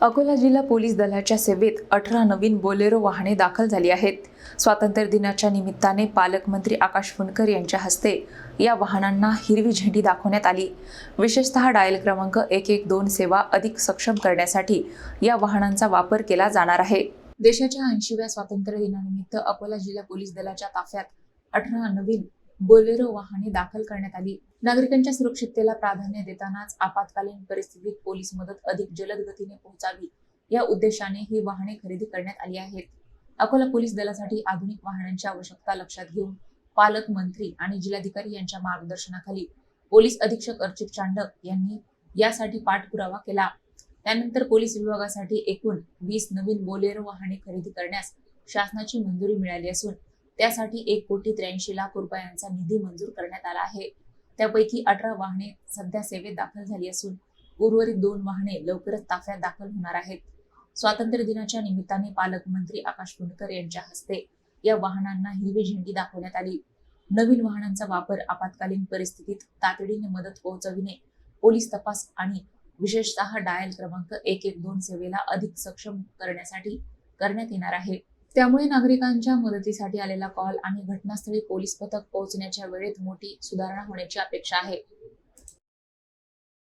अकोला जिल्हा पोलीस दलाच्या सेवेत 18 नवीन बोलेरो वाहने दाखल झाली आहेत। स्वातंत्र्य दिनाच्या निमित्ताने पालकमंत्री आकाश फुंडकर यांच्या हस्ते या वाहनांना हिरवी झेंडी दाखवण्यात आली। विशेषतः डायल क्रमांक 112 सेवा अधिक सक्षम करण्यासाठी या वाहनांचा वापर केला जाणार आहे। देशाच्या 80व्या स्वातंत्र्य दिनानिमित्त अकोला जिल्हा पोलीस दलाच्या ताफ्यात 18 नवीन बोलेरो वाहने दाखल करण्यात आली। नागरिकांच्या सुरक्षिततेला प्राधान्य देतानाच आपत्कालीन परिस्थितीत पोलीस मदत अधिक जलद गतीने पोहोचावी या उद्देशाने ही वाहने खरेदी करण्यात आली आहेत। अकोला पोलीस दलासाठी आधुनिक वाहनांची आवश्यकता लक्षात घेऊन पालकमंत्री आणि जिल्हाधिकारी यांच्या मार्गदर्शनाखाली पोलीस अधीक्षक अर्चित चांडक यांनी यासाठी पाठपुरावा केला। त्यानंतर पोलीस विभागासाठी एकूण 20 नवीन बोलेरो वाहने खरेदी करण्यास शासनाची मंजुरी मिळाली असून त्यासाठी 1,83,00,000 रुपयांचा निधी मंजूर करण्यात आला आहे। त्यापैकी 18 वाहने सध्या सेवेत दाखल झाली असून उर्वरित 2 वाहने लवकरच ताफ्यात दाखल होणार आहेत। स्वातंत्र्य दिनाच्या निमित्ताने पालकमंत्री आकाश फुंडकर यांच्या हस्ते या वाहनांना हिरवी झेंडी दाखवण्यात आली। नवीन वाहनांचा वापर आपत्कालीन परिस्थितीत तातडीने मदत पोहोचविणे, पोलीस तपास आणि विशेषतः डायल क्रमांक 112 सेवेला अधिक सक्षम करण्यासाठी करण्यात येणार आहे। त्यामुळे नागरिकांच्या मदतीसाठी आलेला कॉल आणि घटनास्थळी पोलीस पथक पोहोचण्याच्या वेळेत मोठी सुधारणा होण्याची अपेक्षा आहे।